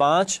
5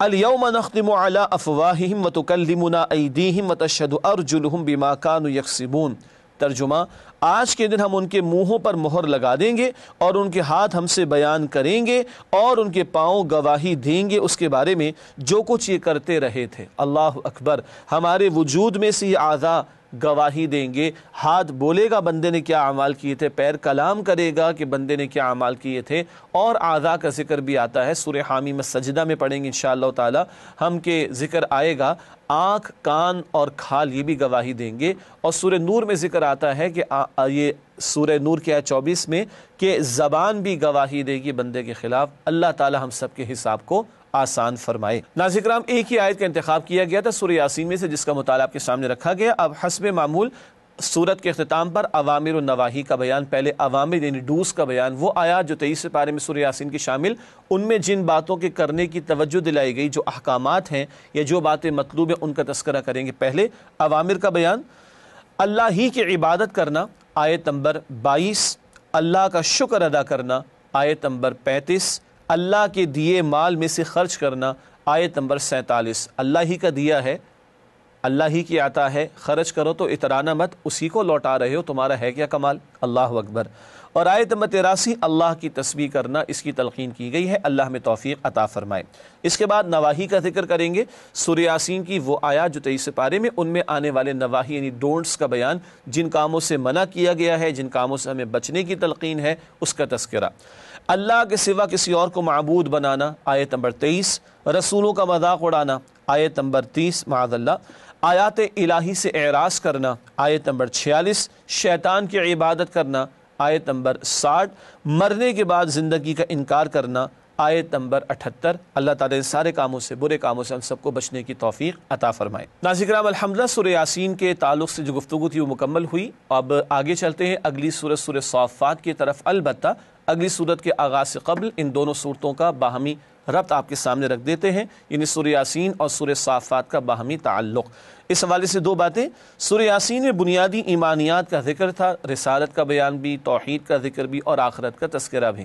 الیوم نختم علی افواہہم وتکلمنا ایدیہم وتشہد ارجلہم بما کانوا یکسبون۔ ترجمہ، آج کے دن ہم ان کے منہوں پر مہر لگا دیں گے اور ان کے ہاتھ ہم سے بیان کریں گے اور ان کے پاؤں گواہی دیں گے اس کے بارے میں جو کچھ یہ کرتے رہے تھے۔ اللہ اکبر! ہمارے وجود میں سے یہ اعضاء گواہی دیں گے، ہاتھ بولے گا بندے نے کیا اعمال کیے تھے، پیر کلام کرے گا کہ بندے نے کیا اعمال کیے تھے، اور اعضاء کا ذکر بھی آتا ہے۔ سورہ حامیم السجدہ میں پڑھیں گے انشاءاللہ تعالی ہم کے ذکر آئے گا، آنکھ، کان اور کھال یہ بھی گواہی دیں گے۔ اور سورہ نور میں ذکر آتا ہے کہ یہ سورہ نور کی آیت 24 میں کہ زبان بھی گواہی دے گی بندے کے خلاف۔ اللہ تعالی ہم سب کے حساب کو آسان فرمائے۔ ناظرین کرام، ایک ہی آیت کا انتخاب کیا گیا تھا سورہ یاسین میں سے جس کا مطالعہ آپ کے سامنے رکھا گیا۔ اب حسب معمول سورت کے اختتام پر اوامر و نواہی کا بیان، پہلے اوامر یعنی ڈوز کا بیان، وہ آیات جو 23 پارے میں سورہ یاسین کی شامل، ان میں جن باتوں کے کرنے کی توجہ دلائی گئی، جو احکامات ہیں یا جو باتیں مطلوب ہیں، ان کا تذکرہ کریں گے۔ پہلے اوامر کا بیان، اللہ ہی کی عبادت کرنا، آیت نمبر 22، اللہ کا شکر ادا کرنا، آیت نمبر 35، اللہ کے دیے مال میں سے خرچ کرنا، آیت نمبر 47۔ اللہ ہی کا دیا ہے، اللہ ہی کی عطا ہے، خرچ کرو تو اترانا مت، اسی کو لوٹا رہے ہو، تمہارا ہے کیا کمال، اللہ اکبر۔ اور آیت نمبر 83، اللہ کی تسبیح کرنا، اس کی تلقین کی گئی ہے، اللہ میں توفیق عطا فرمائے۔ اس کے بعد نواہی کا ذکر کریں گے، سورہ یاسین کی وہ آیات جو 23 پارے میں، ان میں آنے والے نواہی یعنی ڈونٹس کا بیان، جن کاموں سے منع کیا گیا ہے، جن کاموں سے ہمیں بچنے کی تلقین ہے، اس کا تذکرہ۔ اللہ کے سوا کسی اور کو معبود بنانا، آیت نمبر 23، رسولوں کا مذاق اڑانا، آیت نمبر 30، معاذ اللہ، آیات الہی سے اعراض کرنا، آیت نمبر 46، شیطان کی عبادت کرنا، آیت نمبر 60، مرنے کے بعد زندگی کا انکار کرنا، آیت نمبر 78۔ اللہ تعالیٰ ان سارے کاموں سے، برے کاموں سے ہم سب کو بچنے کی توفیق عطا فرمائے۔ ناظرین کرام، الحمدللہ سورہ یاسین کے تعلق سے جو گفتگو تھی وہ مکمل ہوئی۔ اب آگے چلتے ہیں اگلی سورت سورہ صافات کی طرف۔ البتہ اگلی سورت کے آغاز سے قبل ان دونوں صورتوں کا باہمی ربط آپ کے سامنے رکھ دیتے ہیں، یعنی سورہ یاسین اور سورہ صافات کا باہمی تعلق۔ اس حوالے سے دو باتیں، سورہ یاسین میں بنیادی ایمانیات کا ذکر تھا، رسالت کا بیان بھی، توحید کا ذکر بھی اور آخرت کا تذکرہ بھی۔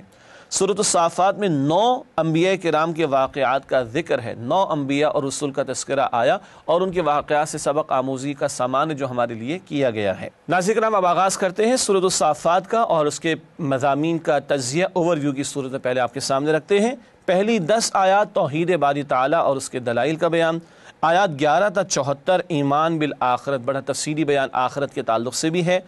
سورۃ الصافات میں 9 انبیاء کرام کے واقعات کا ذکر ہے، 9 انبیاء اور رسول کا تذکرہ آیا اور ان کے واقعات سے سبق آموزی کا سامان جو ہمارے لیے کیا گیا ہے۔ ناظرین کرام، اب آغاز کرتے ہیں سورۃ الصافات کا اور اس کے مضامین کا تجزیہ، اوور ویو کی صورت میں پہلے آپ کے سامنے رکھتے ہیں۔ پہلی 10 آیات توحید باری تعالیٰ اور اس کے دلائل کا بیان، آیات 11 تا 74 ایمان بالآخرت، بڑا تفصیلی بیان آخرت کے تعلق سے بھی ہے۔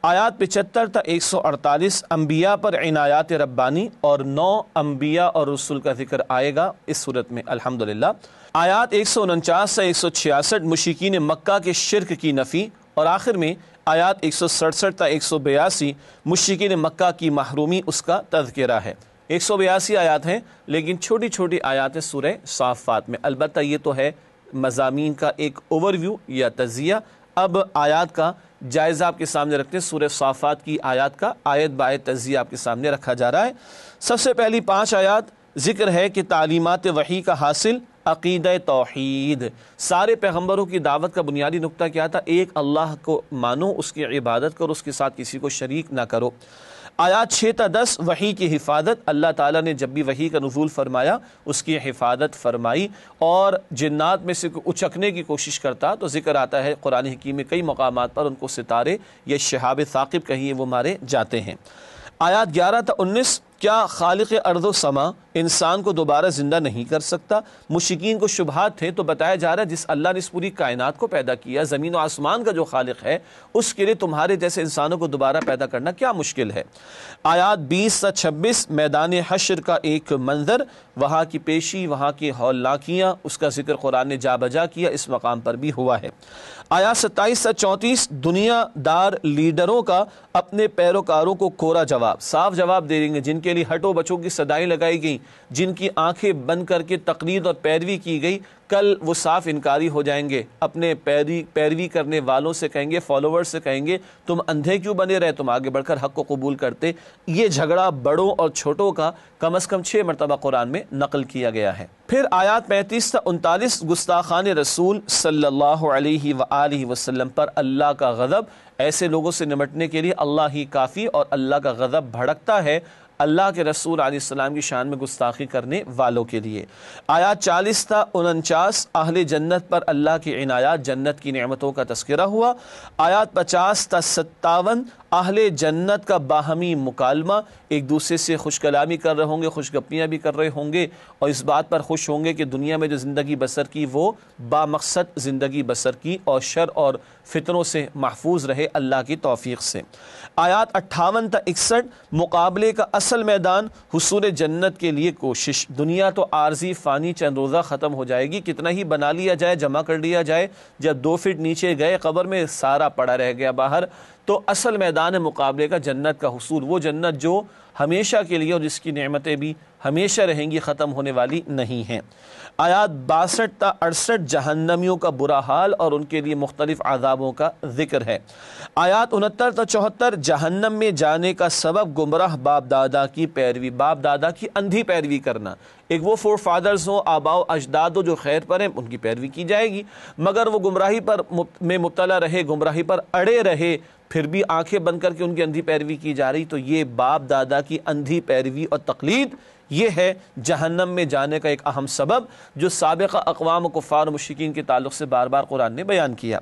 آیات 75 تا 148 انبیاء پر عنایات ربانی اور 9 انبیاء اور رسول کا ذکر آئے گا اس صورت میں الحمدللہ۔ آیات 149 تا 166 مشرکین مکہ کے شرک کی نفی، اور آخر میں آیات 167 تا 182 مشرکین مکہ کی محرومی، اس کا تذکرہ ہے۔ 182 آیات ہیں لیکن چھوٹی چھوٹی آیات ہیں سورہ صافات میں، البتہ یہ تو ہے مضامین کا ایک اوور ویو یا تجزیہ۔ اب آیات کا جائزہ آپ کے سامنے رکھتے ہیں، سورہ صافات کی آیات کا آیت بآیت تجزیہ آپ کے سامنے رکھا جا رہا ہے۔ سب سے پہلی 5 آیات ذکر ہے کہ تعلیمات وحی کا حاصل عقیدہ توحید۔ سارے پیغمبروں کی دعوت کا بنیادی نقطہ کیا تھا؟ ایک اللہ کو مانو، اس کی عبادت کرو، اس کے ساتھ کسی کو شریک نہ کرو۔ آیات 6 تا 10 وحی کی حفاظت، اللہ تعالیٰ نے جب بھی وحی کا نزول فرمایا اس کی حفاظت فرمائی، اور جنات میں سے اچکنے کی کوشش کرتا تو ذکر آتا ہے قرآن حکیم میں کئی مقامات پر ان کو ستارے یا شہاب ثاقب کہیں وہ مارے جاتے ہیں۔ آیات 11 تا 19 کیا خالق ارض و سما انسان کو دوبارہ زندہ نہیں کر سکتا؟ مشرکین کو شبہات تھے تو بتایا جا رہا ہے جس اللہ نے اس پوری کائنات کو پیدا کیا، زمین و آسمان کا جو خالق ہے، اس کے لیے تمہارے جیسے انسانوں کو دوبارہ پیدا کرنا کیا مشکل ہے۔ آیات 20 تا 26 میدان حشر کا ایک منظر، وہاں کی پیشی، وہاں کی ہولناکیاں، اس کا ذکر قرآن نے جا بجا کیا، اس مقام پر بھی ہوا ہے۔ آیات 27 تا 34 دنیا دار لیڈروں کا اپنے پیروکاروں کو کورا جواب، صاف جواب دے دیں گے، جن کے لیے ہٹو بچوں کی صدائیں لگائی گئیں، جن کی آنکھیں بند کر کے تقلید اور پیروی کی گئی، کل وہ صاف انکاری ہو جائیں گے، اپنے پیروی کرنے والوں سے کہیں گے، فالوورز سے کہیں گے تم اندھے کیوں بنے رہے، تم آگے بڑھ کر حق کو قبول کرتے۔ یہ جھگڑا بڑوں اور چھوٹوں کا کم از کم 6 مرتبہ قرآن میں نقل کیا گیا ہے۔ پھر آیات 35 تا 39 گستاخان رسول صلی اللہ علیہ وآلہ وسلم پر اللہ کا غضب، ایسے لوگوں سے نمٹنے کے لیے اللہ ہی کافی، اور اللہ کا غضب بھڑکتا ہے اللہ کے رسول علیہ السلام کی شان میں گستاخی کرنے والوں کے لیے۔ آیات 40 تا 49 اہل جنت پر اللہ کی عنایات، جنت کی نعمتوں کا تذکرہ ہوا۔ آیات 50 تا 57 اہل جنت کا باہمی مکالمہ، ایک دوسرے سے خوش کلامی کر رہے ہوں گے، خوش گپیاں بھی کر رہے ہوں گے، اور اس بات پر خوش ہوں گے کہ دنیا میں جو زندگی بسر کی وہ بامقصد زندگی بسر کی اور شر اور فتنوں سے محفوظ رہے اللہ کی توفیق سے۔ آیات 58 تا 61 مقابلے کا اصل میدان، حصول جنت کے لیے کوشش۔ دنیا تو عارضی فانی چند روزہ ختم ہو جائے گی، کتنا ہی بنا لیا جائے، جمع کر لیا جائے، جب 2 فٹ نیچے گئے قبر میں سارا پڑا رہ گیا باہر۔ تو اصل میدان مقابلے کا جنت کا حصول، وہ جنت جو ہمیشہ کے لیے اور جس کی نعمتیں بھی ہمیشہ رہیں گی، ختم ہونے والی نہیں ہیں۔ آیات 62 تا 68 جہنمیوں کا برا حال اور ان کے لیے مختلف عذابوں کا ذکر ہے۔ آیات 69 تا 74 جہنم میں جانے کا سبب گمراہ باپ دادا کی پیروی، باپ دادا کی اندھی پیروی کرنا۔ ایک وہ فور فادرز ہوں، آباء و اجداد ہو جو خیر پر ہیں، ان کی پیروی کی جائے گی، مگر وہ گمراہی پر میں مبتلا رہے، گمراہی پر اڑے رہے، پھر بھی آنکھیں بند کر کے ان کی اندھی پیروی کی جا رہی، تو یہ باپ دادا کی اندھی پیروی اور تقلید، یہ ہے جہنم میں جانے کا ایک اہم سبب جو سابقہ اقوام و کفار و مشرکین کے تعلق سے بار بار قرآن نے بیان کیا۔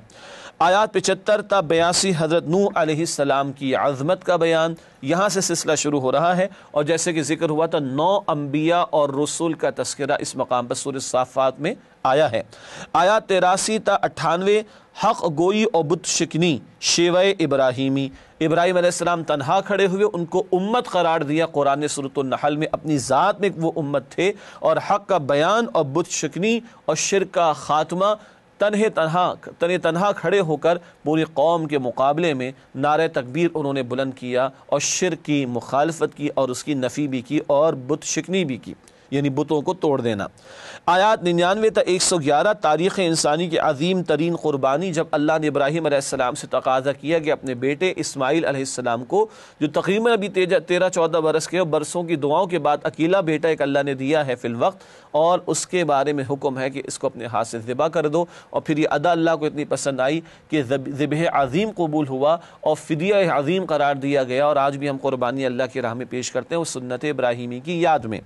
آیات 75 تا 82 حضرت نوح علیہ السلام کی عظمت کا بیان، یہاں سے سلسلہ شروع ہو رہا ہے، اور جیسے کہ ذکر ہوا تھا 9 انبیاء اور رسول کا تذکرہ اس مقام پر سورہ صافات میں آیا ہے۔ آیات 83 تا 98 حق گوئی اور بت شکنی، شیوہ ابراہیمی، ابراہیم علیہ السلام تنہا کھڑے ہوئے، ان کو امت قرار دیا قرآن نے سورۃ النحل میں، اپنی ذات میں وہ امت تھے، اور حق کا بیان اور بت شکنی اور شرک کا خاتمہ، تنہا کھڑے ہو کر پوری قوم کے مقابلے میں نعرہ تکبیر انہوں نے بلند کیا اور شرک کی مخالفت کی اور اس کی نفی بھی کی اور بت شکنی بھی کی، یعنی بتوں کو توڑ دینا۔ آیات 99 تا 111 تاریخ انسانی کی عظیم ترین قربانی، جب اللہ نے ابراہیم علیہ السلام سے تقاضا کیا کہ اپنے بیٹے اسماعیل علیہ السلام کو، جو تقریباً ابھی 13-14 برس کے اور برسوں کی دعاؤں کے بعد اکیلا بیٹا ایک اللہ نے دیا ہے فی الوقت، اور اس کے بارے میں حکم ہے کہ اس کو اپنے ہاتھ سے ذبح کر دو، اور پھر یہ ادا اللہ کو اتنی پسند آئی کہ ذبح عظیم قبول ہوا اور فدیہ عظیم قرار دیا گیا، اور آج بھی ہم قربانی اللہ کی راہ میں پیش کرتے ہیں اس سنت ابراہیمی کی یاد میں۔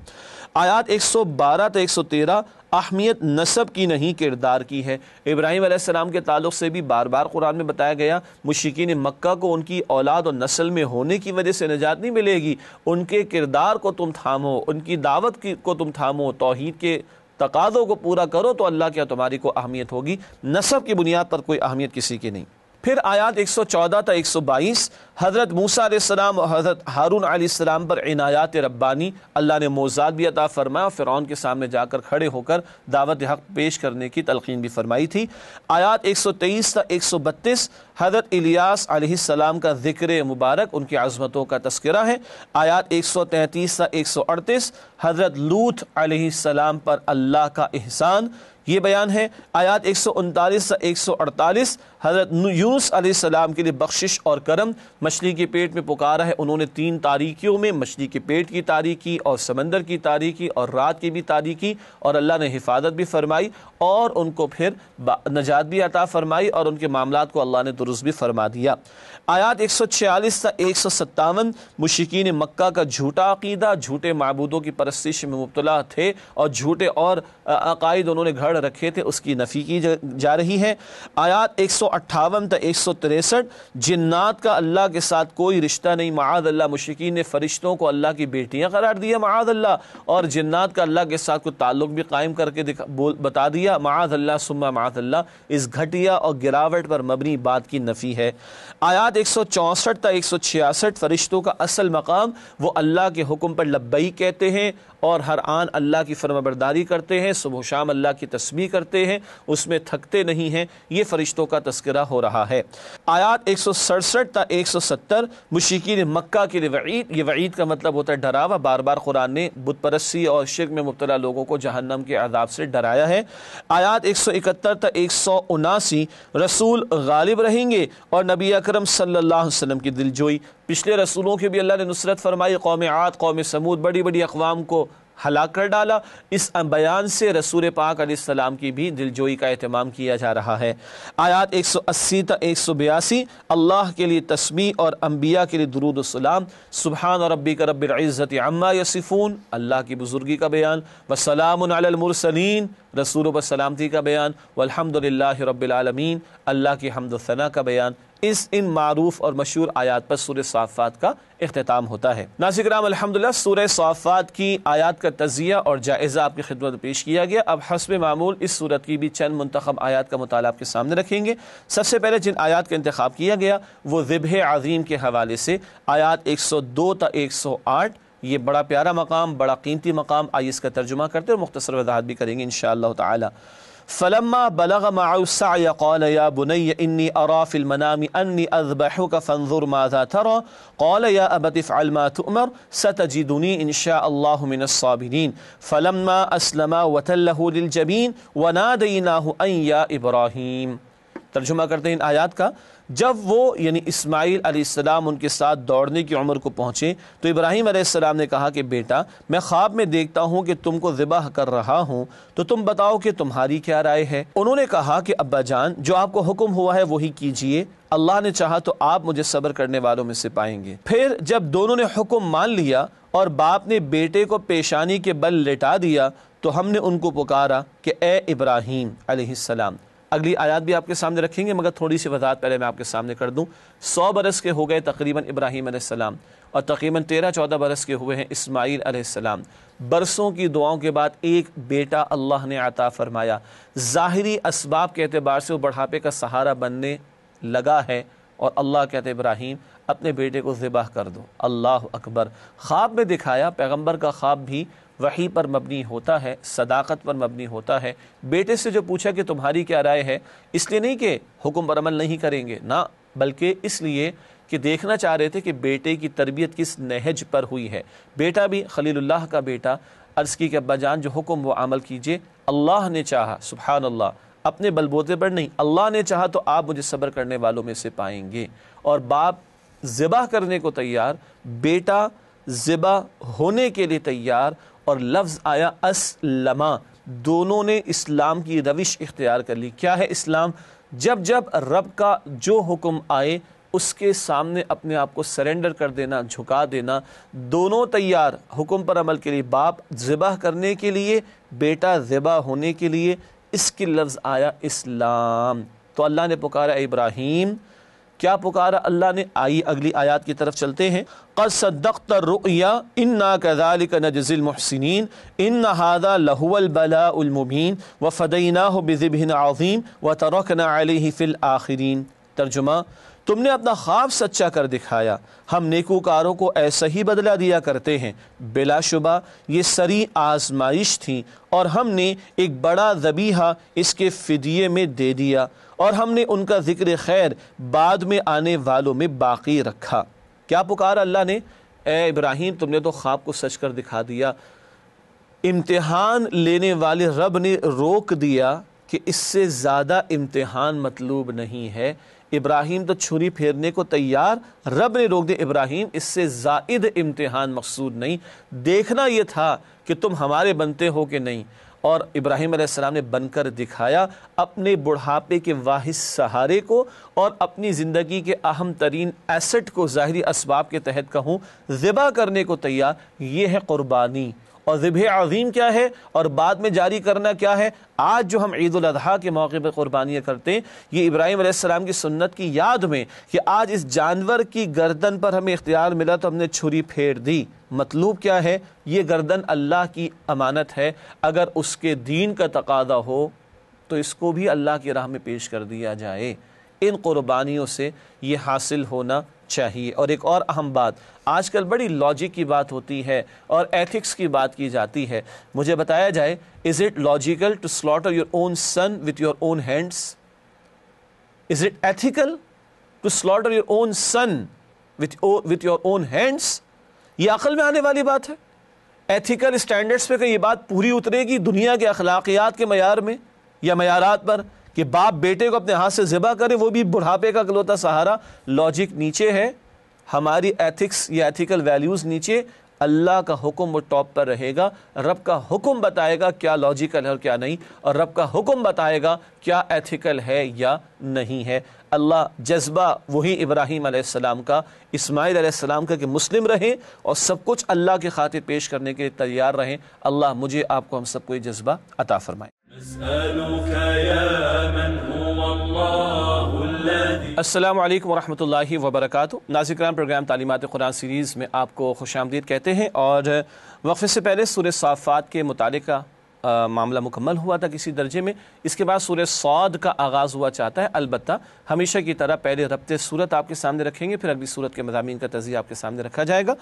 آیات 112 تا 113 اہمیت نسب کی نہیں کردار کی ہے۔ ابراہیم علیہ السلام کے تعلق سے بھی بار بار قرآن میں بتایا گیا، مشرکین مکہ کو ان کی اولاد اور نسل میں ہونے کی وجہ سے نجات نہیں ملے گی، ان کے کردار کو تم تھامو، ان کی دعوت کو تم تھامو، توحید کے تقاضوں کو پورا کرو تو اللہ کیا تمہاری کو اہمیت ہوگی، نسب کی بنیاد پر کوئی اہمیت کسی کی نہیں۔ پھر آیات 114 تا 122 حضرت موسیٰ علیہ السلام اور حضرت ہارون علیہ السلام پر عنایات ربانی، اللہ نے معجزات بھی عطا فرمایا اور فرعون کے سامنے جا کر کھڑے ہو کر دعوت حق پیش کرنے کی تلقین بھی فرمائی تھی۔ آیات 123 تا 132 حضرت الیاس علیہ السلام کا ذکر مبارک، ان کی عظمتوں کا تذکرہ ہے۔ آیات 133 تا 138 حضرت لوط علیہ السلام پر اللہ کا احسان، یہ بیان ہے۔ آیات 139 تا 148 حضرت یونس علیہ السلام کے لیے بخشش اور کرم، مچھلی کے پیٹ میں پکارا ہے انہوں نے 3 تاریکیوں میں، مچھلی کے پیٹ کی تاریکی اور سمندر کی تاریکی اور رات کی بھی تاریکی، اور اللہ نے حفاظت بھی فرمائی اور ان کو پھر نجات بھی عطا فرمائی اور ان کے معاملات کو اللہ نے درست بھی فرما دیا۔ آیات 146 تا 157 مشرکین مکہ کا جھوٹا عقیدہ، جھوٹے معبودوں کی پرستش میں مبتلا تھے اور جھوٹے اور عقائد انہوں نے گھڑ رکھے تھے، اس کی نفی کی جا رہی ہے۔ آیات 158 تا 163 جنات کا اللہ کے ساتھ کوئی رشتہ نہیں، معاذ اللہ، مشرکین نے فرشتوں کو اللہ کی بیٹیاں قرار دیا معاذ اللہ، اور جنات کا اللہ کے ساتھ کوئی تعلق بھی قائم کر کے بتا دیا معاذ اللہ ثم معاذ اللہ، اس گھٹیا اور گراوٹ پر مبنی بات کی نفی ہے۔ آیات 164 تا 166 فرشتوں کا اصل مقام، وہ اللہ کے حکم پر لبیک کہتے ہیں اور ہر آن اللہ کی فرمانبرداری کرتے ہیں، صبح و شام اللہ کی تسبیح کرتے ہیں، اس میں تھکتے نہیں ہیں، یہ فرشتوں کا تذکرہ ہو رہا ہے۔ آیات 167 تا 170 مشرکین مکہ کے لیے وعید، یہ وعید کا مطلب ہوتا ہے ڈراوا، بار بار قرآن نے بت پرستی اور شرک میں مبتلا لوگوں کو جہنم کے عذاب سے ڈرایا ہے۔ آیات 171 تا 179 رسول غالب رہیں گے اور نبی اکرم صلی اللہ علیہ وسلم کی دلجوئی، پچھلے رسولوں کی بھی اللہ نے نصرت فرمائی، قوم عاد، قوم سمود، بڑی بڑی اقوام کو ہلاک کر ڈالا۔ اس بیان سے رسول پاک علیہ السلام کی بھی دلجوئی کا اہتمام کیا جا رہا ہے۔ آیات 180 تا 182 اللہ کے لیے تسبیح اور انبیاء کے لیے درود و سلام۔ سبحان ربک رب العزت عما یصفون، اللہ کی بزرگی کا بیان، وسلام علی المرسلین، رسولوں پر سلامتی کا بیان، والحمد للہ رب العالمین، اللہ کی حمد و ثنا کا بیان۔ ان معروف اور مشہور آیات پر سورہ صافات کا اختتام ہوتا ہے۔ ناظرین کرام، الحمدللہ سورہ صافات کی آیات کا تجزیہ اور جائزہ آپ کی خدمت میں پیش کیا گیا۔ اب حسب معمول اس سورت کی بھی چند منتخب آیات کا مطالعہ آپ کے سامنے رکھیں گے۔ سب سے پہلے جن آیات کا انتخاب کیا گیا وہ ذبح عظیم کے حوالے سے آیات 102 تا 108، یہ بڑا پیارا مقام، بڑا قیمتی مقام، آئیے اس کا ترجمہ کرتے اور مختصر وضاحت بھی کریں گے انشاءاللہ تعالی۔ فلما بلغ معه السعي قال يا بني إني أرى في المنام أني أذبحك فانظر ماذا ترى قال يا أبت افعل ما تؤمر ستجدني إن شاء الله من الصابرين فلما أسلما وتله للجبين وناديناه أن يا إبراهيم۔ ترجمہ کرتے ہیں ان آیات کا۔ جب وہ یعنی اسماعیل علیہ السلام ان کے ساتھ دوڑنے کی عمر کو پہنچے تو ابراہیم علیہ السلام نے کہا کہ بیٹا میں خواب میں دیکھتا ہوں کہ تم کو ذبح کر رہا ہوں، تو تم بتاؤ کہ تمہاری کیا رائے ہے؟ انہوں نے کہا کہ ابا جان جو آپ کو حکم ہوا ہے وہی کیجئے، اللہ نے چاہا تو آپ مجھے صبر کرنے والوں میں سے پائیں گے۔ پھر جب دونوں نے حکم مان لیا اور باپ نے بیٹے کو پیشانی کے بل لٹا دیا تو ہم نے ان کو پکارا کہ اے ابراہیم علیہ السلام۔ اگلی آیات بھی آپ کے سامنے رکھیں گے، مگر تھوڑی سی وضاحت پہلے میں آپ کے سامنے کر دوں۔ 100 برس کے ہو گئے تقریباً ابراہیم علیہ السلام، اور تقریباً 13-14 برس کے ہوئے ہیں اسماعیل علیہ السلام۔ برسوں کی دعاؤں کے بعد ایک بیٹا اللہ نے عطا فرمایا۔ ظاہری اسباب کے اعتبار سے وہ بڑھاپے کا سہارا بننے لگا ہے، اور اللہ کہتے ابراہیم اپنے بیٹے کو ذبح کر دو۔ اللہ اکبر! خواب میں دکھایا۔ پیغمبر کا خواب بھی وحی پر مبنی ہوتا ہے، صداقت پر مبنی ہوتا ہے۔ بیٹے سے جو پوچھا کہ تمہاری کیا رائے ہے، اس لیے نہیں کہ حکم پر عمل نہیں کریں گے، نہ، بلکہ اس لیے کہ دیکھنا چاہ رہے تھے کہ بیٹے کی تربیت کس نہج پر ہوئی ہے۔ بیٹا بھی خلیل اللہ کا بیٹا، عرض کی کہ ابا جان جو حکم وہ عمل کیجئے، اللہ نے چاہا، سبحان اللہ، اپنے بلبوتے پر نہیں، اللہ نے چاہا تو آپ مجھے صبر کرنے والوں میں سے پائیں گے۔ اور باپ ذبح کرنے کو تیار، بیٹا ذبح ہونے کے لیے تیار، اور لفظ آیا اسلما، دونوں نے اسلام کی روش اختیار کر لی۔ کیا ہے اسلام؟ جب جب رب کا جو حکم آئے اس کے سامنے اپنے آپ کو سرنڈر کر دینا، جھکا دینا، دونوں تیار حکم پر عمل کے لیے، باپ ذبح کرنے کے لیے، بیٹا ذبح ہونے کے لیے، اس کی لفظ آیا اسلام۔ تو اللہ نے پکارا اے ابراہیم، کیا پکارا اللہ نے؟ آئی اگلی آیات کی طرف چلتے ہیں۔ قد صدقت الرؤیا انا كذلك نجزي المحسنین ان هذا لهو البلاء المبین وفدیناہ بذبح عظیم وترکنا علیہ فی الآخرین۔ ترجمہ، تم نے اپنا خواب سچا کر دکھایا، ہم نیکوکاروں کو ایسا ہی بدلہ دیا کرتے ہیں۔ بلا شبہ یہ سری آزمائش تھی، اور ہم نے ایک بڑا ذبیحہ اس کے فدیے میں دے دیا، اور ہم نے ان کا ذکر خیر بعد میں آنے والوں میں باقی رکھا۔ کیا پکارا اللہ نے؟ اے ابراہیم تم نے تو خواب کو سچ کر دکھا دیا۔ امتحان لینے والے رب نے روک دیا کہ اس سے زیادہ امتحان مطلوب نہیں ہے۔ ابراہیم تو چھری پھیرنے کو تیار، رب نے روک دیا ابراہیم اس سے زائد امتحان مقصود نہیں، دیکھنا یہ تھا کہ تم ہمارے بنتے ہو کہ نہیں۔ اور ابراہیم علیہ السلام نے بن کر دکھایا، اپنے بڑھاپے کے واحد سہارے کو اور اپنی زندگی کے اہم ترین ایسٹ کو ظاہری اسباب کے تحت کہوں ذبح کرنے کو تیار۔ یہ ہے قربانی۔ اور ذبح عظیم کیا ہے اور بعد میں جاری کرنا کیا ہے؟ آج جو ہم عید الاضحیٰ کے موقع پر قربانیاں کرتے ہیں، یہ ابراہیم علیہ السلام کی سنت کی یاد میں کہ آج اس جانور کی گردن پر ہمیں اختیار ملا تو ہم نے چھری پھیر دی۔ مطلوب کیا ہے؟ یہ گردن اللہ کی امانت ہے، اگر اس کے دین کا تقاضا ہو تو اس کو بھی اللہ کی راہ میں پیش کر دیا جائے۔ ان قربانیوں سے یہ حاصل ہونا چاہیے۔ اور ایک اور اہم بات، آج کل بڑی لاجک کی بات ہوتی ہے اور ایتھکس کی بات کی جاتی ہے۔ مجھے بتایا جائے، is it logical to slaughter your own son with your own hands? Is it ethical to slaughter your own son with your own hands? یہ عقل میں آنے والی بات ہے؟ ایتھیکل سٹینڈرڈز پہ کہ یہ بات پوری اترے گی دنیا کے اخلاقیات کے معیار میں یا معیارات پر کہ باپ بیٹے کو اپنے ہاتھ سے ذبح کرے، وہ بھی بڑھاپے کا اکلوتا سہارا؟ لاجک نیچے ہے، ہماری ایتھکس یا ایتھیکل ویلیوز نیچے، اللہ کا حکم وہ ٹاپ پر رہے گا، رب کا حکم بتائے گا کیا لاجیکل ہے اور کیا نہیں، اور رب کا حکم بتائے گا کیا ایتھیکل ہے یا نہیں ہے۔ اللہ جذبہ وہی ابراہیم علیہ السلام کا، اسماعیل علیہ السلام کا کہ مسلم رہیں اور سب کچھ اللہ کی خاطر پیش کرنے کے لیے تیار رہیں۔ اللہ مجھے آپ کو ہم سب کو یہ جذبہ عطا فرمائے۔ السلام علیکم ورحمۃ اللہ وبرکاتہ۔ ناظرین کرام، پروگرام تعلیمات قرآن سیریز میں آپ کو خوش آمدید کہتے ہیں، اور وقفے سے پہلے سورہ صافات کے متعلقہ معاملہ مکمل ہوا تھا کسی درجے میں، اس کے بعد سورہ صاد کا آغاز ہوا چاہتا ہے۔ البتہ ہمیشہ کی طرح پہلے ربط صورت آپ کے سامنے رکھیں گے، پھر اگلی صورت کے مضامین کا تجزیہ آپ کے سامنے رکھا جائے گا۔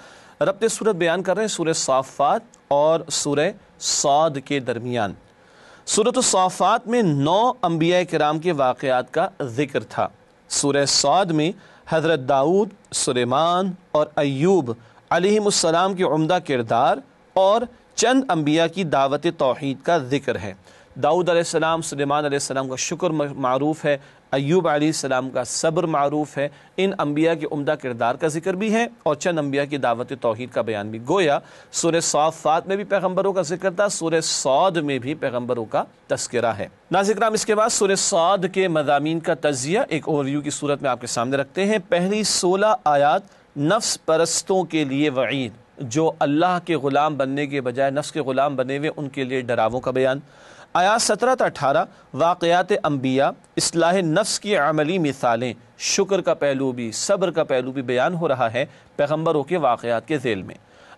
ربط صورت بیان کر رہے ہیں سورہ صافات اور سورہ صاد کے درمیان۔ سورۃ الصافات میں 9 انبیاء کرام کے واقعات کا ذکر تھا۔ سورہ صاد میں حضرت داؤد، سلیمان اور ایوب علیہم السلام کے عمدہ کردار اور چند انبیاء کی دعوت توحید کا ذکر ہے۔ داؤد علیہ السلام، سلیمان علیہ السلام کا شکر معروف ہے، ایوب علیہ السلام کا صبر معروف ہے۔ ان انبیاء کے عمدہ کردار کا ذکر بھی ہے اور چند انبیاء کی دعوت توحید کا بیان بھی۔ گویا سورہ صافات میں بھی پیغمبروں کا ذکر تھا، سورہ صاد میں بھی پیغمبروں کا تذکرہ ہے۔ ناظرین کرام، اس کے بعد سورہ صاد کے مضامین کا تجزیہ ایک اوور ویو کی صورت میں آپ کے سامنے رکھتے ہیں۔ پہلی 16 آیات نفس پرستوں کے لیے وعید، جو اللہ کے غلام بننے کے بجائے نفس کے غلام بنے ہوئے ان کے لیے ڈراووں کا بیان۔ آیات 17 تا 18 واقعات انبیاء، اصلاح نفس کی عملی مثالیں، شکر کا پہلو بھی، صبر کا پہلو بھی بیان ہو رہا ہے پیغمبروں کے واقعات کے ذیل میں۔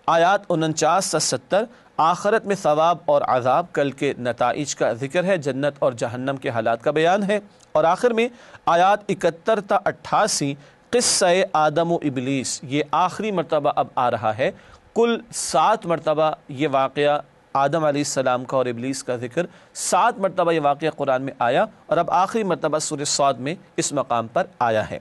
آیات 49 تا 70 آخرت میں ثواب اور عذاب، کل کے نتائج کا ذکر ہے، جنت اور جہنم کے حالات کا بیان ہے۔ اور آخر میں آیات 71 تا 88 قصہ آدم و ابلیس، یہ آخری مرتبہ اب آ رہا ہے۔ کل 7 مرتبہ یہ واقعہ آدم علیہ السلام کا اور ابلیس کا ذکر، 7 مرتبہ یہ واقعہ قرآن میں آیا، اور اب آخری مرتبہ سورہ صاد میں اس مقام پر آیا ہے۔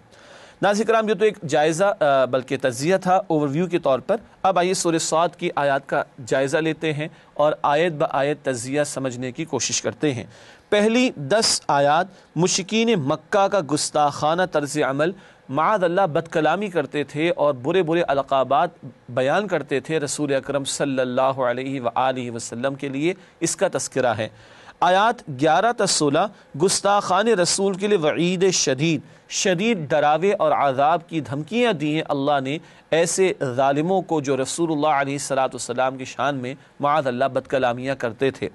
ناظرین کرام، یہ تو ایک جائزہ بلکہ تجزیہ تھا اوور ویو کے طور پر۔ اب آئیے سورہ صاد کی آیات کا جائزہ لیتے ہیں اور آیت با آیت تجزیہ سمجھنے کی کوشش کرتے ہیں۔ پہلی 10 آیات مشرکین مکہ کا گستاخانہ طرز عمل، معاذ اللہ بد کلامی کرتے تھے اور برے برے القابات بیان کرتے تھے رسول اکرم صلی اللہ علیہ وآلہ وسلم کے لیے، اس کا تذکرہ ہے۔ آیات 11 تا 16 گستاخان رسول کے لیے وعید شدید ڈراوے اور عذاب کی دھمکیاں دی ہیں اللہ نے ایسے ظالموں کو جو رسول اللہ علیہ السلام کی شان میں معاذ اللہ بد کلامیاں کرتے تھے۔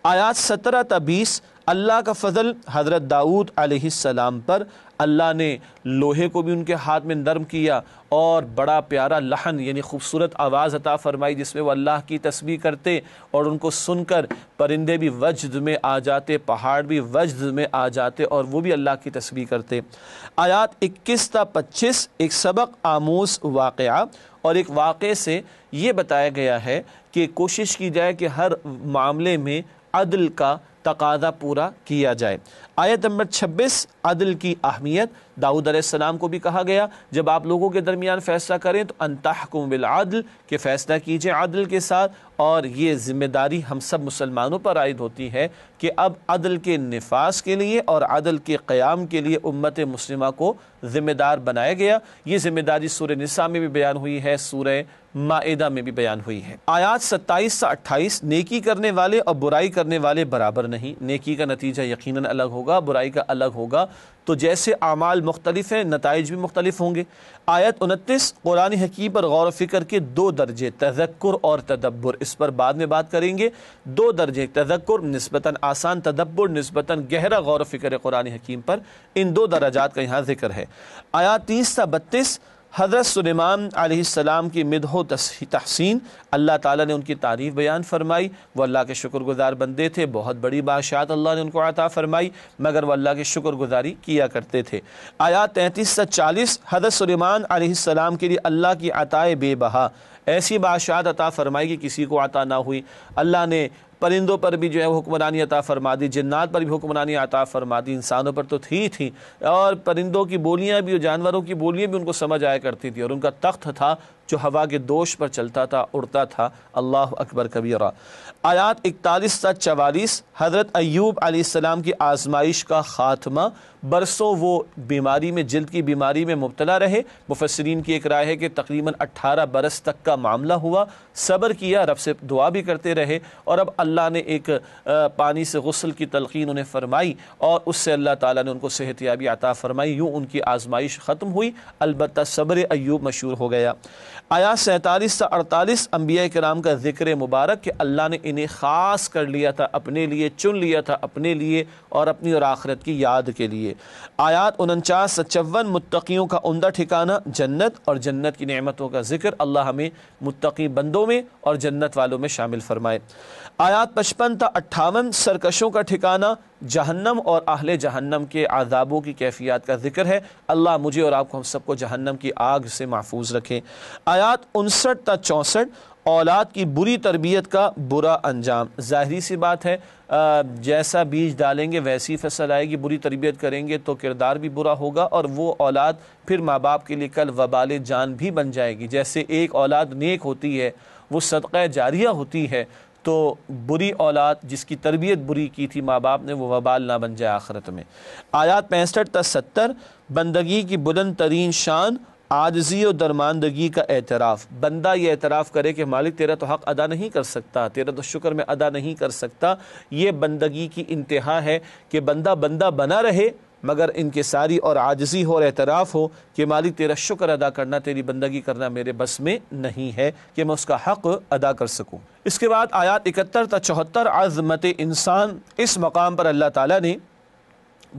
آیات 17 تا 20 اللہ کا فضل حضرت داؤد علیہ السلام پر، اللہ نے لوہے کو بھی ان کے ہاتھ میں نرم کیا اور بڑا پیارا لحن یعنی خوبصورت آواز عطا فرمائی جس میں وہ اللہ کی تسبیح کرتے، اور ان کو سن کر پرندے بھی وجد میں آ جاتے، پہاڑ بھی وجد میں آ جاتے اور وہ بھی اللہ کی تسبیح کرتے۔ آیات 21 تا 25 ایک سبق آموز واقعہ، اور ایک واقعے سے یہ بتایا گیا ہے کہ کوشش کی جائے کہ ہر معاملے میں عدل کا تقاضا پورا کیا جائے۔ آیت نمبر 26 عدل کی اہمیت، داؤد علیہ السلام کو بھی کہا گیا جب آپ لوگوں کے درمیان فیصلہ کریں تو ان تحکم بالعدل، کہ فیصلہ کیجئے عدل کے ساتھ، اور یہ ذمہ داری ہم سب مسلمانوں پر عائد ہوتی ہے کہ اب عدل کے نفاذ کے لیے اور عدل کے قیام کے لیے امت مسلمہ کو ذمہ دار بنایا گیا۔ یہ ذمہ داری سورہ نساء میں بھی بیان ہوئی ہے، سورہ مائدہ میں بھی بیان ہوئی ہے۔ آیات 27 سے 28 نیکی کرنے والے اور برائی کرنے والے برابر نہیں، نیکی کا نتیجہ یقیناً الگ ہوگا، برائی کا الگ ہوگا، تو جیسے اعمال مختلف ہیں نتائج بھی مختلف ہوں گے۔ آیت 29 قرآن حکیم پر غور و فکر کے 2 درجے، تذکر اور تدبر، اس پر بعد میں بات کریں گے۔ 2 درجے، تذکر نسبتاً آسان، تدبر نسبتاً گہرا غور و فکر قرآن حکیم پر، ان 2 درجات کا یہاں ذکر ہے۔ آیات 30 تا 32 حضرت سلیمان علیہ السلام کی مدح و تحسین، اللہ تعالیٰ نے ان کی تعریف بیان فرمائی، وہ اللہ کے شکر گزار بندے تھے، بہت بڑی بادشاہت اللہ نے ان کو عطا فرمائی مگر وہ اللہ کی شکر گزاری کیا کرتے تھے۔ آیات 33 سے 40 حضرت سلیمان علیہ السلام کے لیے اللہ کی عطائے بے بہا، ایسی بادشاہت عطا فرمائی کہ کسی کو عطا نہ ہوئی۔ اللہ نے پرندوں پر بھی جو ہے حکمرانی عطا فرما دی، جنات پر بھی حکمرانی عطا فرما دی، انسانوں پر تو تھی اور پرندوں کی بولیاں بھی اور جانوروں کی بولیاں بھی ان کو سمجھ آیا کرتی تھی، اور ان کا تخت تھا جو ہوا کے دوش پر چلتا تھا، اڑتا تھا۔ اللہ اکبر کبیرہ۔ آیات 41 تا 44 حضرت ایوب علیہ السلام کی آزمائش کا خاتمہ۔ برسوں وہ بیماری میں، جلد کی بیماری میں مبتلا رہے۔ مفسرین کی ایک رائے ہے کہ تقریباً 18 برس تک کا معاملہ ہوا، صبر کیا، رب سے دعا بھی کرتے رہے، اور اب اللہ نے ایک پانی سے غسل کی تلقین انہیں فرمائی، اور اس سے اللہ تعالیٰ نے ان کو صحت یابی عطا فرمائی۔ یوں ان کی آزمائش ختم ہوئی، البتہ صبر ایوب مشہور ہو گیا۔ آیات 47 سے 48 انبیاء کرام کا ذکر مبارک کہ اللہ نے انہیں خاص کر لیا تھا، اپنے لیے چن لیا تھا، اپنے لیے اور اپنی اور آخرت کی یاد کے لیے۔ آیات 49 سے 54 متقیوں کا عمدہ ٹھکانہ جنت اور جنت کی نعمتوں کا ذکر۔ اللہ ہمیں متقی بندوں میں اور جنت والوں میں شامل فرمائے۔ آیات 55 تا 58 سرکشوں کا ٹھکانہ جہنم اور اہل جہنم کے عذابوں کی کیفیات کا ذکر ہے۔ اللہ مجھے اور آپ کو، ہم سب کو جہنم کی آگ سے محفوظ رکھے۔ آیات 59 تا 64 اولاد کی بری تربیت کا برا انجام۔ ظاہری سی بات ہے، جیسا بیج ڈالیں گے ویسی فصل آئے گی۔ بری تربیت کریں گے تو کردار بھی برا ہوگا، اور وہ اولاد پھر ماں باپ کے لیے کل وبال جان بھی بن جائے گی۔ جیسے ایک اولاد نیک ہوتی ہے، وہ صدقہ جاریہ ہوتی ہے، تو بری اولاد جس کی تربیت بری کی تھی ماں باپ نے، وہ وبال نہ بن جائے آخرت میں۔ آیات 65 تا 70 بندگی کی بلند ترین شان عاجزی و درماندگی کا اعتراف۔ بندہ یہ اعتراف کرے کہ مالک تیرا تو حق ادا نہیں کر سکتا، تیرا تو شکر میں ادا نہیں کر سکتا۔ یہ بندگی کی انتہا ہے کہ بندہ بندہ بنا رہے، مگر انکساری اور عاجزی ہو اور اعتراف ہو کہ مالک تیرا شکر ادا کرنا، تیری بندگی کرنا میرے بس میں نہیں ہے کہ میں اس کا حق ادا کر سکوں۔ اس کے بعد آیات 71 تا 74 عظمت انسان۔ اس مقام پر اللہ تعالیٰ نے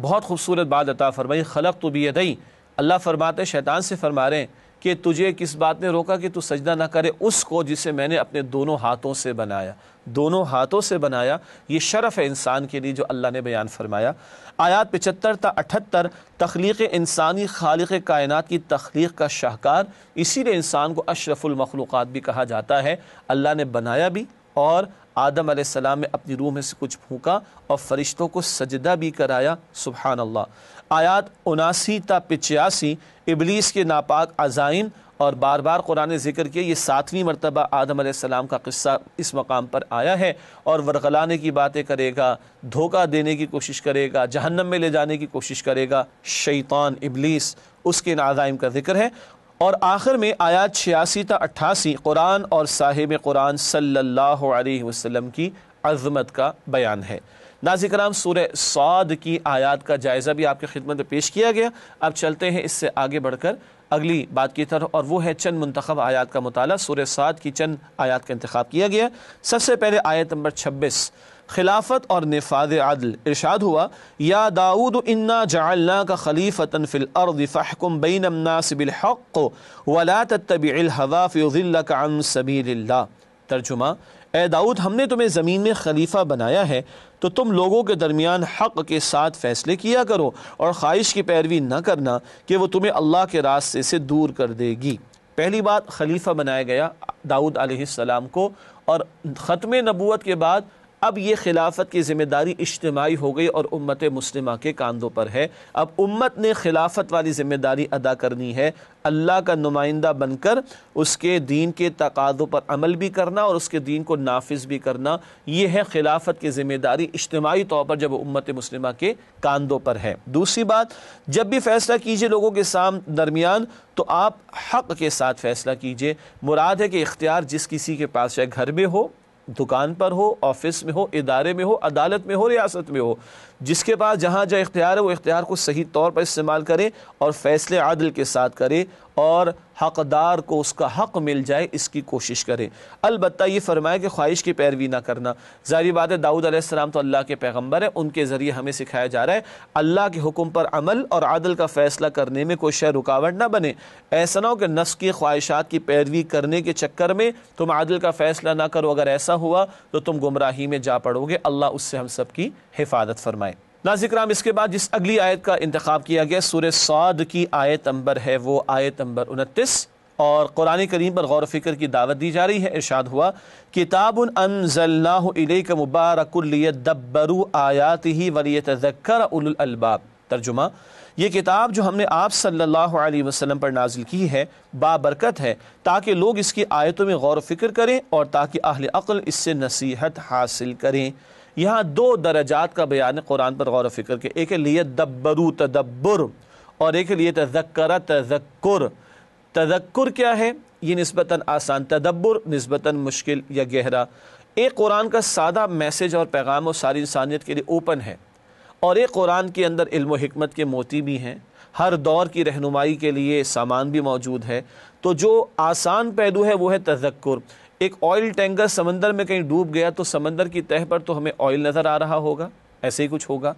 بہت خوبصورت بات عطا فرمائی، خلقت بیدی۔ اللہ فرماتے، شیطان سے فرما رہے ہیں کہ تجھے کس بات نے روکا کہ تو سجدہ نہ کرے اس کو جسے میں نے اپنے دونوں ہاتھوں سے بنایا۔ دونوں ہاتھوں سے بنایا، یہ شرف ہے انسان کے لیے جو اللہ نے بیان فرمایا۔ آیات 75 تا 78 تخلیق انسانی خالق کائنات کی تخلیق کا شاہکار، اسی لیے انسان کو اشرف المخلوقات بھی کہا جاتا ہے۔ اللہ نے بنایا بھی، اور آدم علیہ السلام نے اپنی روح میں سے کچھ پھونکا اور فرشتوں کو سجدہ بھی کرایا۔ سبحان اللہ۔ آیات 79 تا 85 ابلیس کے ناپاک عزائم، اور بار بار قرآن نے ذکر کیا، یہ 7ویں مرتبہ آدم علیہ السلام کا قصہ اس مقام پر آیا ہے، اور ورغلانے کی باتیں کرے گا، دھوکہ دینے کی کوشش کرے گا، جہنم میں لے جانے کی کوشش کرے گا شیطان ابلیس، اس کے عزائم کا ذکر ہے۔ اور آخر میں آیات 86 تا 88 قرآن اور صاحب قرآن صلی اللہ علیہ وسلم کی عظمت کا بیان ہے۔ ناظرین کرام، سورہ صاد کی آیات کا جائزہ بھی آپ کی خدمت میں پیش کیا گیا۔ اب چلتے ہیں اس سے آگے بڑھ کر اگلی بات کی طرف، اور وہ ہے چند منتخب آیات کا مطالعہ۔ سورہ صاد کی چند آیات کا انتخاب کیا گیا۔ سب سے پہلے آیت نمبر 26، خلافت اور نفاذ عدل۔ ارشاد ہوا، یا داؤد انا جعلناک خلیفۃ فی الارض فاحکم بین الناس بالحق ولا تتبع الہوی فیضلک عن سبیل اللہ۔ ترجمہ، اے داؤد، ہم نے تمہیں زمین میں خلیفہ بنایا ہے، تو تم لوگوں کے درمیان حق کے ساتھ فیصلے کیا کرو، اور خواہش کی پیروی نہ کرنا کہ وہ تمہیں اللہ کے راستے سے دور کر دے گی۔ پہلی بات، خلیفہ بنایا گیا داؤد علیہ السلام کو، اور ختم نبوت کے بعد اب یہ خلافت کی ذمہ داری اجتماعی ہو گئی اور امت مسلمہ کے کاندھوں پر ہے۔ اب امت نے خلافت والی ذمہ داری ادا کرنی ہے، اللہ کا نمائندہ بن کر اس کے دین کے تقاضوں پر عمل بھی کرنا اور اس کے دین کو نافذ بھی کرنا۔ یہ ہے خلافت کی ذمہ داری اجتماعی طور پر جب امت مسلمہ کے کاندھوں پر ہے۔ دوسری بات، جب بھی فیصلہ کیجئے لوگوں کے درمیان تو آپ حق کے ساتھ فیصلہ کیجئے۔ مراد ہے کہ اختیار جس کسی کے پاس، چاہے گھر میں ہو، دکان پر ہو، آفس میں ہو، ادارے میں ہو، عدالت میں ہو، ریاست میں ہو، جس کے پاس جہاں جہاں اختیار ہے وہ اختیار کو صحیح طور پر استعمال کرے اور فیصلے عدل کے ساتھ کرے، اور حقدار کو اس کا حق مل جائے اس کی کوشش کرے۔ البتہ یہ فرمایا کہ خواہش کی پیروی نہ کرنا۔ ظاہری بات ہے، داؤد علیہ السلام تو اللہ کے پیغمبر ہیں، ان کے ذریعے ہمیں سکھایا جا رہا ہے اللہ کے حکم پر عمل اور عدل کا فیصلہ کرنے میں کوئی شے رکاوٹ نہ بنے۔ ایسا نہ ہو کہ نفس کی خواہشات کی پیروی کرنے کے چکر میں تم عدل کا فیصلہ نہ کرو، اگر ایسا ہوا تو تم گمراہی میں جا پڑو گے۔ اللہ اس سے ہم سب کی حفاظت فرمائے۔ ناظرین کرام، اس کے بعد جس اگلی آیت کا انتخاب کیا گیا سورہ صاد کی آیت نمبر ہے وہ آیت نمبر 29، اور قرآن کریم پر غور و فکر کی دعوت دی جا رہی ہے۔ ارشاد ہوا، کتاب انزلناہ الیک مبارک لیدبروا آیاتہ ولیتذکر اولو الالباب۔ ترجمہ، یہ کتاب جو ہم نے آپ صلی اللہ علیہ وسلم پر نازل کی ہے بابرکت ہے، تاکہ لوگ اس کی آیتوں میں غور و فکر کریں اور تاکہ اہل عقل اس سے نصیحت حاصل کریں۔ یہاں دو درجات کا بیان ہے قرآن پر غور و فکر کے، ایک ہے لیدبروا تدبر اور ایک ہے لیتذکر تذکر۔ تذکر کیا ہے؟ یہ نسبتاً آسان، تدبر نسبتاً مشکل یا گہرا۔ ایک قرآن کا سادہ میسج اور پیغام اور ساری انسانیت کے لیے اوپن ہے، اور ایک قرآن کے اندر علم و حکمت کے موتی بھی ہیں، ہر دور کی رہنمائی کے لیے سامان بھی موجود ہے۔ تو جو آسان پہلو ہے وہ ہے تذکر۔ ایک آئل ٹینکر سمندر میں کہیں ڈوب گیا تو سمندر کی تہہ پر تو ہمیں آئل نظر آ رہا ہوگا، ایسے ہی کچھ ہوگا،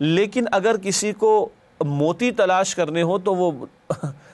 لیکن اگر کسی کو موتی تلاش کرنے ہو تو وہ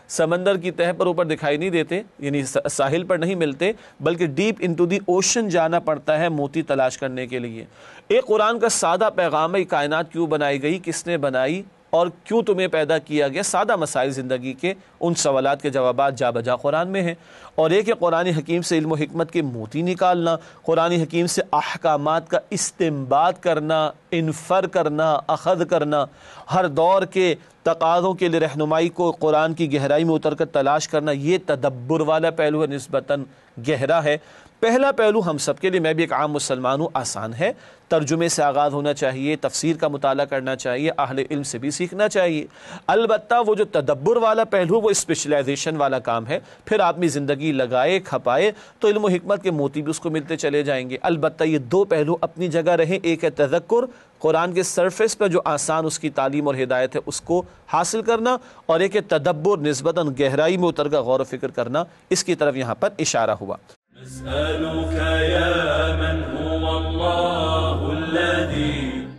سمندر کی تہہ پر اوپر دکھائی نہیں دیتے، یعنی ساحل پر نہیں ملتے، بلکہ ڈیپ انٹو دی اوشن جانا پڑتا ہے موتی تلاش کرنے کے لیے۔ ایک قرآن کا سادہ پیغام ہے، کائنات کیوں بنائی گئی، کس نے بنائی اور کیوں تمہیں پیدا کیا گیا، سادہ مسائل زندگی کے، ان سوالات کے جوابات جا بجا قرآن میں ہیں۔ اور ایک ہے قرآن حکیم سے علم و حکمت کے موتی نکالنا، قرآن حکیم سے احکامات کا استنباط کرنا، انفر کرنا، اخذ کرنا، ہر دور کے تقاضوں کے لیے رہنمائی کو قرآن کی گہرائی میں اتر کر تلاش کرنا، یہ تدبر والا پہلو ہے، نسبتاً گہرا ہے۔ پہلا پہلو ہم سب کے لیے، میں بھی ایک عام مسلمان ہوں، آسان ہے، ترجمے سے آغاز ہونا چاہیے، تفسیر کا مطالعہ کرنا چاہیے، اہل علم سے بھی سیکھنا چاہیے۔ البتہ وہ جو تدبر والا پہلو، وہ اسپیشلائزیشن والا کام ہے، پھر آدمی زندگی لگائے کھپائے تو علم و حکمت کے موتی بھی اس کو ملتے چلے جائیں گے۔ البتہ یہ دو پہلو اپنی جگہ رہیں، ایک ہے تذکر، قرآن کے سرفیس پر جو آسان اس کی تعلیم اور ہدایت ہے اس کو حاصل کرنا، اور ایک ہے تدبر، نسبتاً گہرائی میں اتر کر غور و فکر کرنا، اس کی طرف یہاں پر اشارہ ہوا۔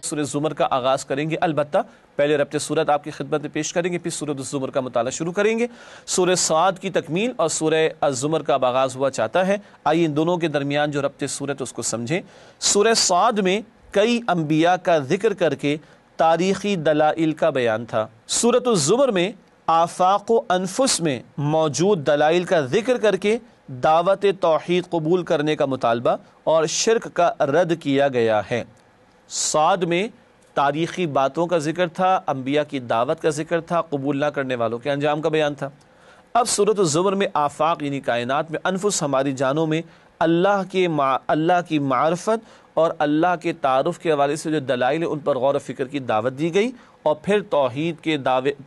سورہ زمر کا آغاز کریں گے، البتہ پہلے ربط صورت آپ کی خدمت میں پیش کریں گے، پھر سورہ الزمر کا مطالعہ شروع کریں گے۔ سورہ صاد کی تکمیل اور سورہ الزمر کا آغاز ہوا چاہتا ہے، آئیے ان دونوں کے درمیان جو ربط صورت اس کو سمجھیں۔ سورہ صاد میں کئی انبیاء کا ذکر کر کے تاریخی دلائل کا بیان تھا۔ سورۃ الزمر میں آفاق و انفس میں موجود دلائل کا ذکر کر کے دعوت توحید قبول کرنے کا مطالبہ اور شرک کا رد کیا گیا ہے۔ صاد میں تاریخی باتوں کا ذکر تھا، انبیاء کی دعوت کا ذکر تھا، قبول نہ کرنے والوں کے انجام کا بیان تھا۔ اب سورۃ الزمر میں آفاق یعنی کائنات میں، انفس ہماری جانوں میں اللہ کی معرفت اور اللہ کے تعارف کے حوالے سے جو دلائل ہیں ان پر غور و فکر کی دعوت دی گئی، اور پھر توحید کے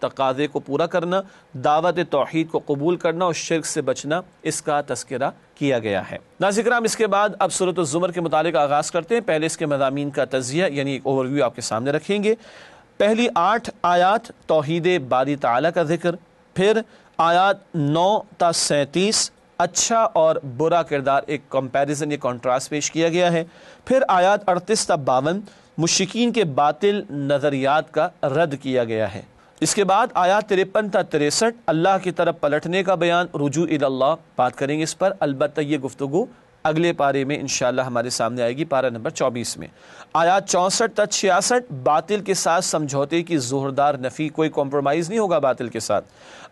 تقاضے کو پورا کرنا، دعوت توحید کو قبول کرنا اور شرک سے بچنا، اس کا تذکرہ کیا گیا ہے۔ ناظرین کرام، اس کے بعد اب سورۃ الزمر کے متعلق آغاز کرتے ہیں۔ پہلے اس کے مضامین کا تجزیہ یعنی ایک اوور ویو آپ کے سامنے رکھیں گے۔ پہلی 8 آیات توحید باری تعالیٰ کا ذکر، پھر آیات 9 تا 37 اچھا اور برا کردار، ایک کمپیریزن یا کنٹراسٹ پیش کیا گیا ہے، پھر آیات 38 تا 52 مشرکین کے باطل نظریات کا رد کیا گیا ہے۔ اس کے بعد آیات 53 تا 63 اللہ کی طرف پلٹنے کا بیان، رجوع الی اللہ، بات کریں گے اس پر، البتہ یہ گفتگو اگلے پارے میں انشاءاللہ ہمارے سامنے آئے گی، پارہ نمبر 24 میں۔ آیات 64 تا 66 باطل کے ساتھ سمجھوتے کی زہردار نفی، کوئی کمپرومائز نہیں ہوگا باطل کے ساتھ۔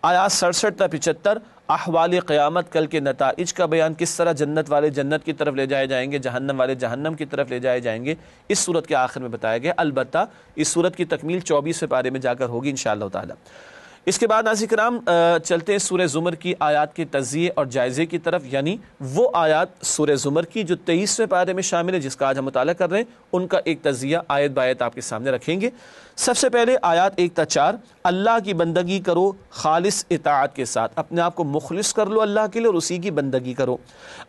آیات 67 تا 75 احوال قیامت، کل کے نتائج کا بیان، کس طرح جنت والے جنت کی طرف لے جائے جائیں گے، جہنم والے جہنم کی طرف لے جائے جائیں گے، اس صورت کے آخر میں بتایا گیا۔ البتہ اس صورت کی تکمیل 24 پارے میں جا کر ہوگی انشاءاللہ تعالی۔ اس کے بعد ناظرین کرام چلتے ہیں سورہ زمر کی آیات کے تجزیے اور جائزے کی طرف، یعنی وہ آیات سورہ زمر کی جو 23ویں پارے میں شامل ہے، جس کا آج ہم مطالعہ کر رہے ہیں، ان کا ایک تجزیہ آیت بآیت آپ کے سامنے رکھیں گے۔ سب سے پہلے آیات 1 تا 4 اللہ کی بندگی کرو خالص اطاعت کے ساتھ، اپنے آپ کو مخلص کر لو اللہ کے لیے اور اسی کی بندگی کرو۔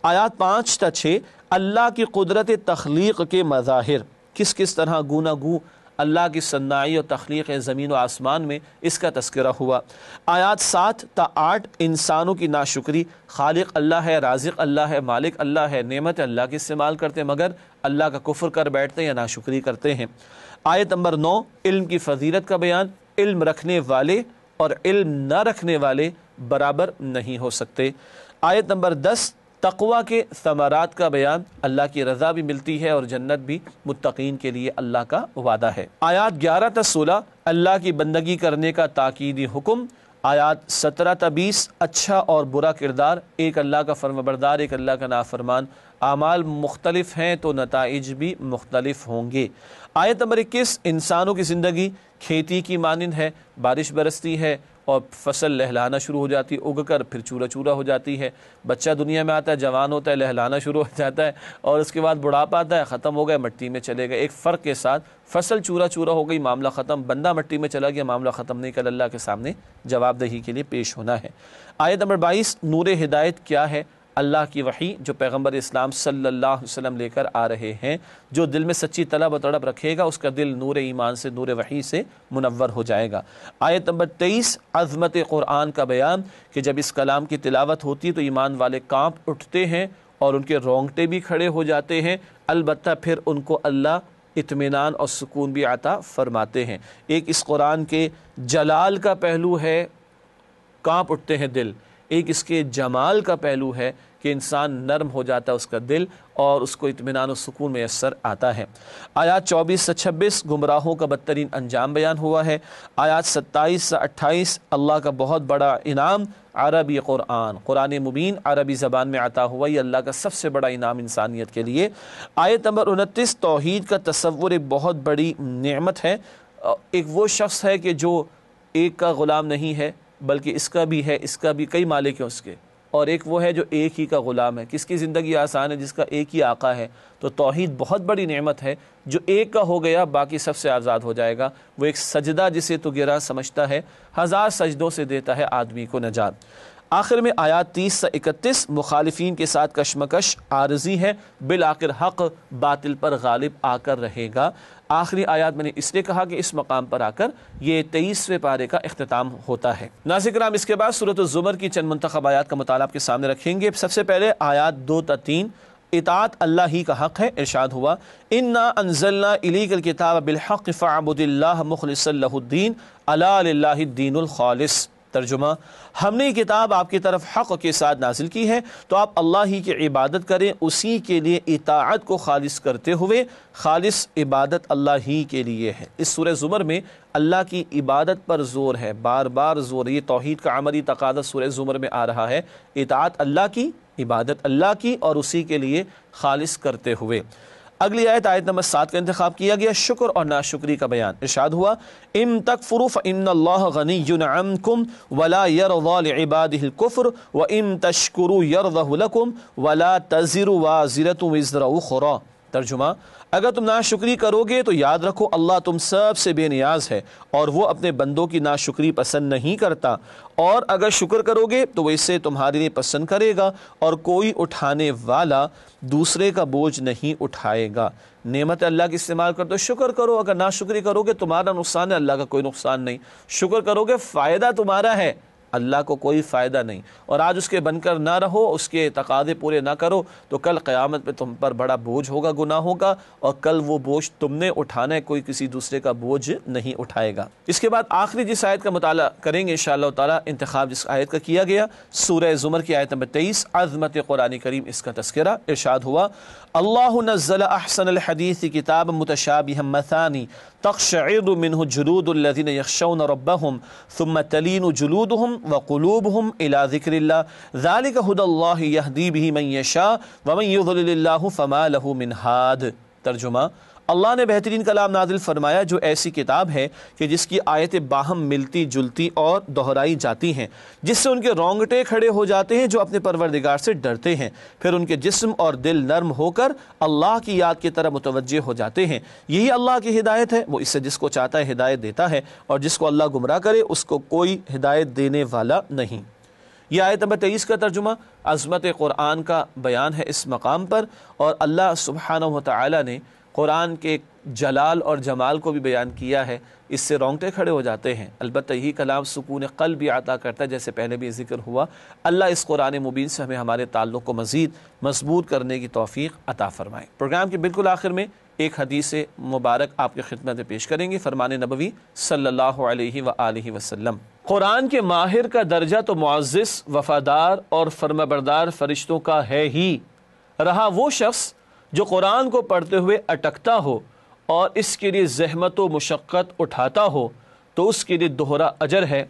آیات 5 تا 6 اللہ کی قدرت تخلیق کے مظاہر، کس کس طرح گونا گو اللہ کی صناعی اور تخلیق زمین و آسمان میں، اس کا تذکرہ ہوا۔ آیات 7 تا 8 انسانوں کی ناشکری، خالق اللہ ہے، رازق اللہ ہے، مالک اللہ ہے، نعمت اللہ کی استعمال کرتے ہیں مگر اللہ کا کفر کر بیٹھتے ہیں یا ناشکری کرتے ہیں۔ آیت نمبر 9 علم کی فضیلت کا بیان، علم رکھنے والے اور علم نہ رکھنے والے برابر نہیں ہو سکتے۔ آیت نمبر 10 تقوی کے ثمرات کا بیان، اللہ کی رضا بھی ملتی ہے اور جنت بھی متقین کے لیے اللہ کا وعدہ ہے۔ آیات 11 تا 16 اللہ کی بندگی کرنے کا تاکیدی حکم۔ آیات 17 تا 20 اچھا اور برا کردار، ایک اللہ کا فرمانبردار ایک اللہ کا نافرمان، اعمال مختلف ہیں تو نتائج بھی مختلف ہوں گے۔ آیت نمبر 21، انسانوں کی زندگی کھیتی کی مانند ہے، بارش برستی ہے اور فصل لہلانا شروع ہو جاتی ہے، اگ کر پھر چورا چورا ہو جاتی ہے۔ بچہ دنیا میں آتا ہے، جوان ہوتا ہے، لہلانا شروع ہو جاتا ہے اور اس کے بعد بڑھاپا آتا ہے، ختم ہو گیا، مٹی میں چلے گئے۔ ایک فرق کے ساتھ فصل چورا چورا ہو گئی، معاملہ ختم، بندہ مٹی میں چلا گیا، معاملہ ختم نہیں، کل اللہ کے سامنے جواب دہی کے لیے پیش ہونا ہے۔ آیت نمبر 22، نور ہدایت کیا ہے؟ اللہ کی وحی جو پیغمبر اسلام صلی اللہ علیہ وسلم لے کر آ رہے ہیں۔ جو دل میں سچی طلب و تڑپ رکھے گا اس کا دل نور ایمان سے، نور وحی سے منور ہو جائے گا۔ آیت نمبر 23، عظمت قرآن کا بیان کہ جب اس کلام کی تلاوت ہوتی ہے تو ایمان والے کانپ اٹھتے ہیں اور ان کے رونگٹے بھی کھڑے ہو جاتے ہیں، البتہ پھر ان کو اللہ اطمینان اور سکون بھی عطا فرماتے ہیں۔ ایک اس قرآن کے جلال کا پہلو ہے، کانپ اٹھتے ہیں دل، ایک اس کے جمال کا پہلو ہے کہ انسان نرم ہو جاتا ہے اس کا دل اور اس کو اطمینان و سکون میسر آتا ہے۔ آیات 24 سے 26 گمراہوں کا بدترین انجام بیان ہوا ہے۔ آیات 27 سے 28 اللہ کا بہت بڑا انعام عربی قرآن مبین عربی زبان میں عطا ہوا، یہ اللہ کا سب سے بڑا انعام انسانیت کے لیے۔ آیت نمبر 29، توحید کا تصور ایک بہت بڑی نعمت ہے۔ ایک وہ شخص ہے کہ جو ایک کا غلام نہیں ہے بلکہ اس کا بھی ہے، اس کا بھی کئی مالک ہیں اس کے، اور ایک وہ ہے جو ایک ہی کا غلام ہے۔ کس کی زندگی آسان ہے؟ جس کا ایک ہی آقا ہے۔ تو توحید بہت بڑی نعمت ہے، جو ایک کا ہو گیا باقی سب سے آزاد ہو جائے گا۔ وہ ایک سجدہ جسے تو گرا سمجھتا ہے، 1000 سجدوں سے دیتا ہے آدمی کو نجات۔ آخر میں آیات 30 سے 31 مخالفین کے ساتھ کشمکش عارضی ہے، بالآخر حق باطل پر غالب آ کر رہے گا۔ آخری آیات میں نے اس لیے کہا کہ اس مقام پر آ کر یہ 23ویں پارے کا اختتام ہوتا ہے۔ ناظرین کرام، اس کے بعد سورۃ الزمر کی چند منتخب آیات کا مطالعہ آپ کے سامنے رکھیں گے۔ سب سے پہلے آیات 2 تا 3، اطاعت اللہ ہی کا حق ہے۔ ارشاد ہوا، انا انزلنا الیک الکتاب بالحق فاعبد اللہ مخلصا لہ الدین الا للہ الدین الخالص۔ ترجمہ، ہم نے یہ کتاب آپ کی طرف حق کے ساتھ نازل کی ہے تو آپ اللہ ہی کی عبادت کریں، اسی کے لیے اطاعت کو خالص کرتے ہوئے۔ خالص عبادت اللہ ہی کے لیے ہے۔ اس سورہ زمر میں اللہ کی عبادت پر زور ہے، بار بار زور ہے۔ یہ توحید کا عملی تقاضا سورہ زمر میں آ رہا ہے، اطاعت اللہ کی، عبادت اللہ کی اور اسی کے لیے خالص کرتے ہوئے۔ اگلی آیت، آیت نمبر 7 کا انتخاب کیا گیا، شکر اور ناشکری کا بیان۔ ارشاد ہوا، ان تکفروا فإن اللہ غنی عنکم ولا یرضی لعبادہ الکفر وان تشکروا یرضہ لکم ولا تزر وازرۃ وزر اخری۔ ترجمہ، اگر تم ناشکری کرو گے تو یاد رکھو اللہ تم سب سے بے نیاز ہے اور وہ اپنے بندوں کی ناشکری پسند نہیں کرتا، اور اگر شکر کرو گے تو وہ اسے تمہارے لیے پسند کرے گا اور کوئی اٹھانے والا دوسرے کا بوجھ نہیں اٹھائے گا۔ نعمت اللہ کی استعمال کر تو شکر کرو، اگر ناشکری کرو گے تمہارا نقصان ہے، اللہ کا کوئی نقصان نہیں۔ شکر کرو گے فائدہ تمہارا ہے، اللہ کو کوئی فائدہ نہیں، اور آج اس کے بن کر نہ رہو، اس کے تقاضے پورے نہ کرو تو کل قیامت پہ تم پر بڑا بوجھ ہوگا، گناہوں کا، اور کل وہ بوجھ تم نے اٹھانا ہے، کوئی کسی دوسرے کا بوجھ نہیں اٹھائے گا۔ اس کے بعد آخری جس آیت کا مطالعہ کریں گے انشاءاللہ تعالی، انتخاب جس آیت کا کیا گیا، سورہ زمر کی آیت نمبر 23، عظمت قرآن کریم، اس کا تذکرہ۔ ارشاد ہوا، اللہ نزل احسن الحدیث کتابا متشابہا مثانی تقشعر منہ جلود الذین یخشون ربهم ثم تلین جلودهم وقلوبهم الى ذکر اللہ ذلک ھدی اللہ یہدی بہ من یشاء ومن یضلل اللہ فما لہ من ہاد۔ ترجمہ، اللہ نے بہترین کلام نازل فرمایا جو ایسی کتاب ہے کہ جس کی آیتیں باہم ملتی جلتی اور دہرائی جاتی ہیں، جس سے ان کے رونگٹے کھڑے ہو جاتے ہیں جو اپنے پروردگار سے ڈرتے ہیں، پھر ان کے جسم اور دل نرم ہو کر اللہ کی یاد کی طرف متوجہ ہو جاتے ہیں۔ یہی اللہ کی ہدایت ہے، وہ اس سے جس کو چاہتا ہے ہدایت دیتا ہے، اور جس کو اللہ گمراہ کرے اس کو کوئی ہدایت دینے والا نہیں۔ یہ آیت نمبر 23 کا ترجمہ عظمت قرآن کا بیان ہے اس مقام پر، اور اللہ سبحانہ و تعالی نے قرآن کے جلال اور جمال کو بھی بیان کیا ہے، اس سے رونگٹے کھڑے ہو جاتے ہیں۔ البتہ یہی کلام سکون قلب بھی عطا کرتا ہے، جیسے پہلے بھی ذکر ہوا۔ اللہ اس قرآن مبین سے ہمیں ہمارے تعلق کو مزید مضبوط کرنے کی توفیق عطا فرمائے۔ پروگرام کے بالکل آخر میں ایک حدیث مبارک آپ کی خدمت میں پیش کریں گے، فرمان نبوی صلی اللہ علیہ وآلہ وسلم۔ قرآن کے ماہر کا درجہ تو معزز، وفادار اور فرمانبردار فرشتوں کا ہے ہی، رہا وہ شخص جو قرآن کو پڑھتے ہوئے اٹکتا ہو اور اس کے لیے زحمت و مشقت اٹھاتا ہو تو اس کے لیے دوہرا اجر ہے۔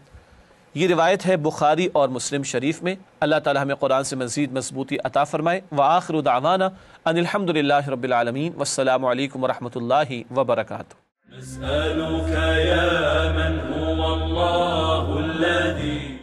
یہ روایت ہے بخاری اور مسلم شریف میں۔ اللہ تعالی ہمیں قرآن سے مزید مضبوطی عطا فرمائے۔ وآخر دعوانا ان الحمدللہ رب العالمین، والسلام علیکم ورحمۃ اللہ وبرکاتہ۔ نسألك يا من هو الله الذي